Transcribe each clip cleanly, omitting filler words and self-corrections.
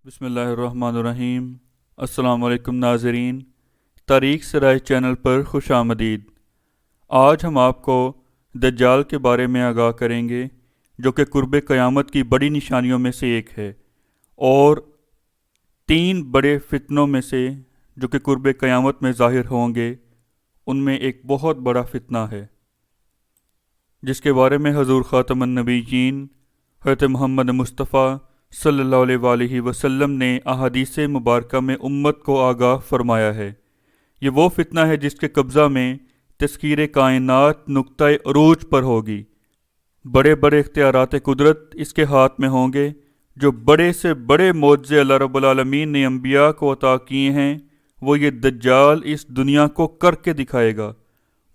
بسم اللہ الرحمن الرحیم۔ السلام علیکم ناظرین، تاریخ سرائے چینل پر خوش آمدید۔ آج ہم آپ کو دجال کے بارے میں آگاہ کریں گے، جو کہ قرب قیامت کی بڑی نشانیوں میں سے ایک ہے، اور 3 بڑے فتنوں میں سے جو کہ قرب قیامت میں ظاہر ہوں گے، ان میں ایک بہت بڑا فتنہ ہے، جس کے بارے میں حضور خاتم النبیین حضرت محمد مصطفیٰ صلی اللہ علیہ وآلہ وسلم نے احادیث مبارکہ میں امت کو آگاہ فرمایا ہے۔ یہ وہ فتنہ ہے جس کے قبضہ میں تسخیر کائنات نقطۂ عروج پر ہوگی۔ بڑے بڑے اختیارات قدرت اس کے ہاتھ میں ہوں گے۔ جو بڑے سے بڑے معجزے اللہ رب العالمین نے انبیاء کو عطا کیے ہیں، وہ یہ دجال اس دنیا کو کر کے دکھائے گا۔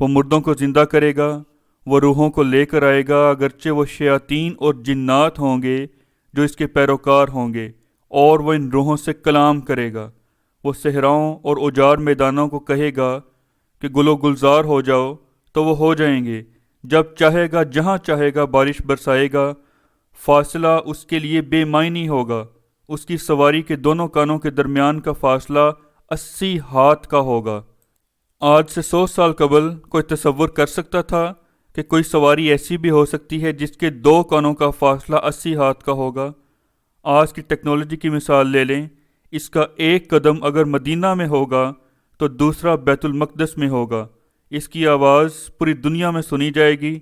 وہ مردوں کو زندہ کرے گا، وہ روحوں کو لے کر آئے گا، اگرچہ وہ شیاطین اور جنات ہوں گے جو اس کے پیروکار ہوں گے، اور وہ ان روحوں سے کلام کرے گا۔ وہ صحراؤں اور اجاڑ میدانوں کو کہے گا کہ گل و گلزار ہو جاؤ، تو وہ ہو جائیں گے۔ جب چاہے گا جہاں چاہے گا بارش برسائے گا۔ فاصلہ اس کے لیے بے معنی ہوگا۔ اس کی سواری کے دونوں کانوں کے درمیان کا فاصلہ 80 ہاتھ کا ہوگا۔ آج سے 100 سال قبل کوئی تصور کر سکتا تھا کہ کوئی سواری ایسی بھی ہو سکتی ہے جس کے 2 کانوں کا فاصلہ 80 ہاتھ کا ہوگا؟ آج کی ٹیکنالوجی کی مثال لے لیں۔ اس کا ایک قدم اگر مدینہ میں ہوگا تو دوسرا بیت المقدس میں ہوگا۔ اس کی آواز پوری دنیا میں سنی جائے گی۔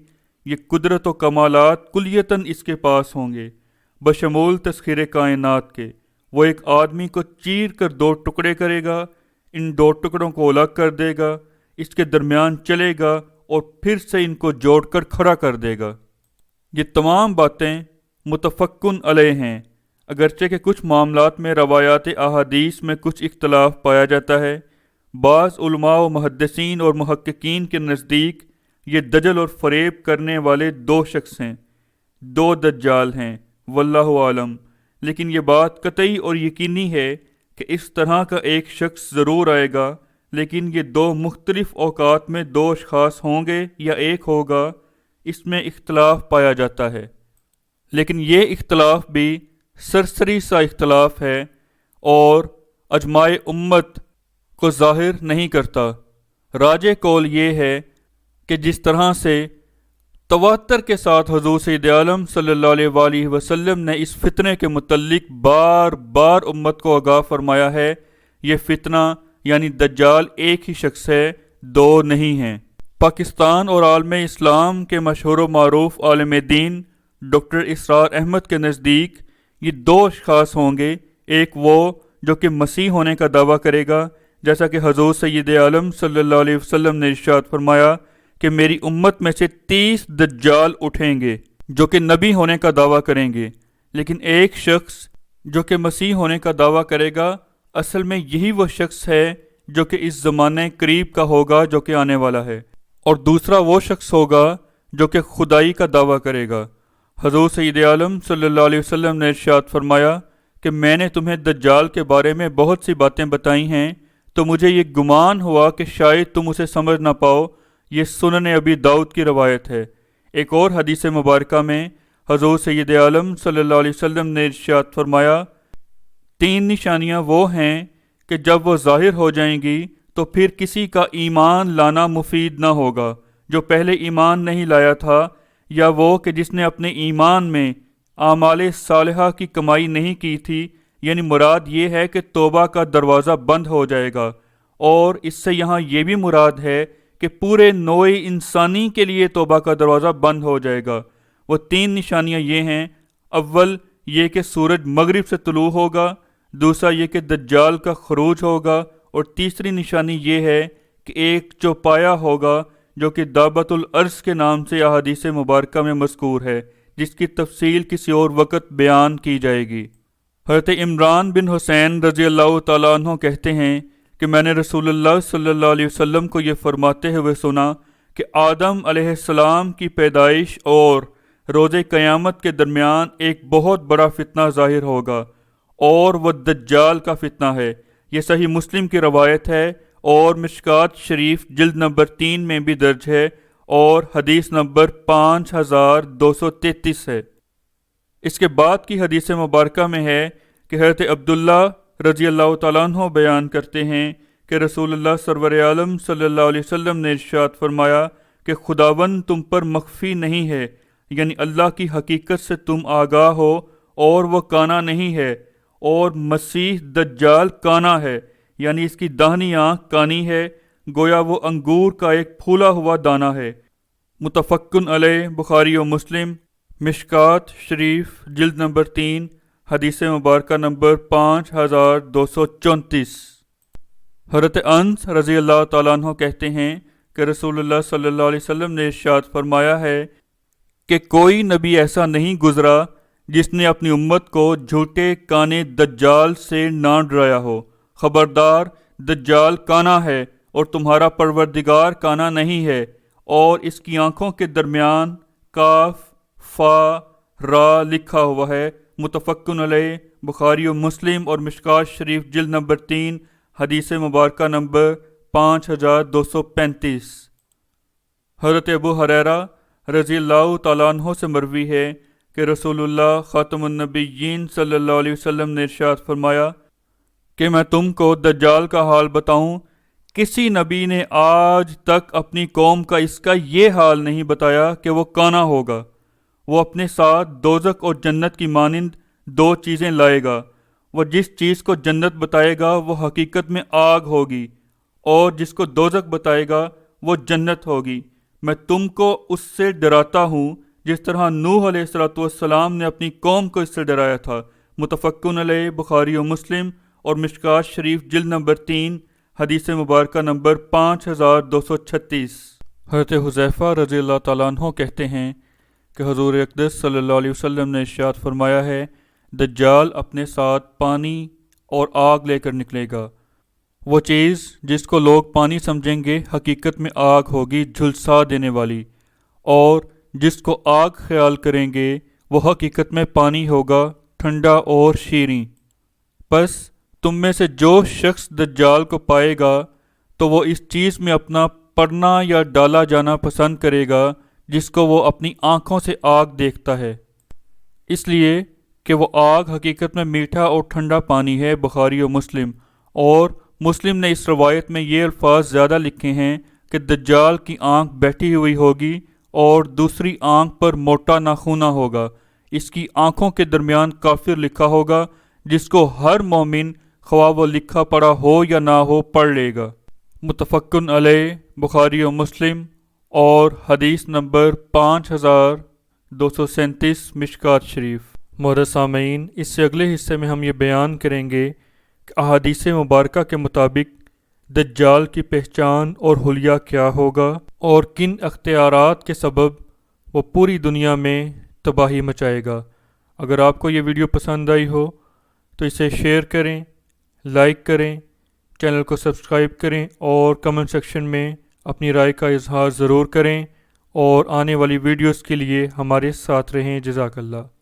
یہ قدرت و کمالات کلیتاً اس کے پاس ہوں گے، بشمول تسخیر کائنات کے۔ وہ ایک آدمی کو چیر کر 2 ٹکڑے کرے گا، ان 2 ٹکڑوں کو الگ کر دے گا، اس کے درمیان چلے گا اور پھر سے ان کو جوڑ کر کھڑا کر دے گا۔ یہ تمام باتیں متفقن علیہ ہیں، اگرچہ کہ کچھ معاملات میں روایات احادیث میں کچھ اختلاف پایا جاتا ہے۔ بعض علماء و محدثین اور محققین کے نزدیک یہ دجل اور فریب کرنے والے 2 شخص ہیں، 2 دجال ہیں، واللہ عالم۔ لیکن یہ بات قطعی اور یقینی ہے کہ اس طرح کا ایک شخص ضرور آئے گا، لیکن یہ 2 مختلف اوقات میں 2 اشخاص ہوں گے یا ایک ہوگا، اس میں اختلاف پایا جاتا ہے۔ لیکن یہ اختلاف بھی سرسری سا اختلاف ہے اور اجماع امت کو ظاہر نہیں کرتا۔ راجح قول یہ ہے کہ جس طرح سے تواتر کے ساتھ حضور سید عالم صلی اللہ علیہ وآلہ وسلم نے اس فتنے کے متعلق بار بار امت کو آگاہ فرمایا ہے، یہ فتنہ یعنی دجال ایک ہی شخص ہے، 2 نہیں ہیں۔ پاکستان اور عالم اسلام کے مشہور و معروف عالم دین ڈاکٹر اسرار احمد کے نزدیک یہ 2 اشخاص ہوں گے۔ ایک وہ جو کہ مسیح ہونے کا دعویٰ کرے گا، جیسا کہ حضور سید عالم صلی اللہ علیہ وسلم نے ارشاد فرمایا کہ میری امت میں سے 30 دجال اٹھیں گے جو کہ نبی ہونے کا دعویٰ کریں گے۔ لیکن ایک شخص جو کہ مسیح ہونے کا دعویٰ کرے گا، اصل میں یہی وہ شخص ہے جو کہ اس زمانے قریب کا ہوگا جو کہ آنے والا ہے، اور دوسرا وہ شخص ہوگا جو کہ خدائی کا دعویٰ کرے گا۔ حضور سید عالم صلی اللہ علیہ وسلم نے ارشاد فرمایا کہ میں نے تمہیں دجال کے بارے میں بہت سی باتیں بتائی ہیں، تو مجھے یہ گمان ہوا کہ شاید تم اسے سمجھ نہ پاؤ۔ یہ سنن ابی داؤد کی روایت ہے۔ ایک اور حدیث مبارکہ میں حضور سید عالم صلی اللہ علیہ وسلم نے ارشاد فرمایا 3 نشانیاں وہ ہیں کہ جب وہ ظاہر ہو جائیں گی تو پھر کسی کا ایمان لانا مفید نہ ہوگا جو پہلے ایمان نہیں لایا تھا، یا وہ کہ جس نے اپنے ایمان میں اعمال صالحہ کی کمائی نہیں کی تھی، یعنی مراد یہ ہے کہ توبہ کا دروازہ بند ہو جائے گا، اور اس سے یہاں یہ بھی مراد ہے کہ پورے نوع انسانی کے لیے توبہ کا دروازہ بند ہو جائے گا۔ وہ 3 نشانیاں یہ ہیں، اول یہ کہ سورج مغرب سے طلوع ہوگا، دوسرا یہ کہ دجال کا خروج ہوگا، اور تیسری نشانی یہ ہے کہ ایک چوپایا ہوگا جو کہ دابت الارض کے نام سے احادیث مبارکہ میں مذکور ہے، جس کی تفصیل کسی اور وقت بیان کی جائے گی۔ حضرت عمران بن حسین رضی اللہ تعالیٰ عنہ کہتے ہیں کہ میں نے رسول اللہ صلی اللہ علیہ وسلم کو یہ فرماتے ہوئے سنا کہ آدم علیہ السلام کی پیدائش اور روز قیامت کے درمیان ایک بہت بڑا فتنہ ظاہر ہوگا، اور وہ دجال کا فتنہ ہے۔ یہ صحیح مسلم کی روایت ہے اور مشکات شریف جلد نمبر 3 میں بھی درج ہے، اور حدیث نمبر 5233 ہے۔ اس کے بعد کی حدیث مبارکہ میں ہے کہ حضرت عبداللہ رضی اللہ تعالیٰ عنہ بیان کرتے ہیں کہ رسول اللہ سرور عالم صلی اللہ علیہ وسلم نے ارشاد فرمایا کہ خداوند تم پر مخفی نہیں ہے، یعنی اللہ کی حقیقت سے تم آگاہ ہو، اور وہ کانا نہیں ہے، اور مسیح دجال کانا ہے، یعنی اس کی داہنی آنکھ کانی ہے، گویا وہ انگور کا ایک پھولا ہوا دانہ ہے۔ متفقن علیہ، بخاری و مسلم، مشکات شریف جلد نمبر 3، حدیث مبارکہ نمبر 5234۔ حضرت انس رضی اللہ تعالیٰ عنہ کہتے ہیں کہ رسول اللہ صلی اللہ علیہ وسلم نے ارشاد فرمایا ہے کہ کوئی نبی ایسا نہیں گزرا جس نے اپنی امت کو جھوٹے کانے دجال سے نہ ڈرایا ہو۔ خبردار، دجال کانا ہے اور تمہارا پروردگار کانا نہیں ہے، اور اس کی آنکھوں کے درمیان کاف فا را لکھا ہوا ہے۔ متفقن علیہ، بخاری و مسلم اور مشکات شریف جلد نمبر 3، حدیث مبارکہ نمبر 5235۔ حضرت ابو ہریرہ رضی اللہ تعالیٰ عنہ سے مروی ہے کہ رسول اللہ خاتم النبیین صلی اللہ علیہ وسلم نے ارشاد فرمایا کہ میں تم کو دجال کا حال بتاؤں۔ کسی نبی نے آج تک اپنی قوم کا اس کا یہ حال نہیں بتایا کہ وہ کانا ہوگا۔ وہ اپنے ساتھ دوزخ اور جنت کی مانند دو چیزیں لائے گا۔ وہ جس چیز کو جنت بتائے گا وہ حقیقت میں آگ ہوگی، اور جس کو دوزخ بتائے گا وہ جنت ہوگی۔ میں تم کو اس سے ڈراتا ہوں جس طرح نوح علیہ السلام نے اپنی قوم کو اس سے ڈرایا تھا۔ متفقن علیہ، بخاری و مسلم اور مشکات شریف جلد نمبر 3، حدیث مبارکہ نمبر 5236۔ حضرت حذیفہ رضی اللہ تعالیٰ عنہ کہتے ہیں کہ حضور اقدس صلی اللہ علیہ وسلم نے ارشاد فرمایا ہے، دجال اپنے ساتھ پانی اور آگ لے کر نکلے گا۔ وہ چیز جس کو لوگ پانی سمجھیں گے حقیقت میں آگ ہوگی جھلسا دینے والی، اور جس کو آگ خیال کریں گے وہ حقیقت میں پانی ہوگا ٹھنڈا اور شیریں۔ پس تم میں سے جو شخص دجال کو پائے گا تو وہ اس چیز میں اپنا پڑنا یا ڈالا جانا پسند کرے گا جس کو وہ اپنی آنکھوں سے آگ دیکھتا ہے، اس لیے کہ وہ آگ حقیقت میں میٹھا اور ٹھنڈا پانی ہے۔ بخاری و مسلم، اور مسلم نے اس روایت میں یہ الفاظ زیادہ لکھے ہیں کہ دجال کی آنکھ بیٹھی ہوئی ہوگی اور دوسری آنکھ پر موٹا ناخونہ ہوگا۔ اس کی آنکھوں کے درمیان کافر لکھا ہوگا، جس کو ہر مومن خواہ وہ لکھا پڑھا ہو یا نہ ہو پڑھ لے گا۔ متفقن علیہ، بخاری و مسلم اور حدیث نمبر 5237 مشکات شریف۔ معزز سامعین، اس سے اگلے حصے میں ہم یہ بیان کریں گے کہ احادیث مبارکہ کے مطابق دجال کی پہچان اور حلیہ کیا ہوگا، اور کن اختیارات کے سبب وہ پوری دنیا میں تباہی مچائے گا۔ اگر آپ کو یہ ویڈیو پسند آئی ہو تو اسے شیئر کریں، لائک کریں، چینل کو سبسکرائب کریں، اور کمنٹ سیکشن میں اپنی رائے کا اظہار ضرور کریں، اور آنے والی ویڈیوز کے لیے ہمارے ساتھ رہیں۔ جزاک اللہ۔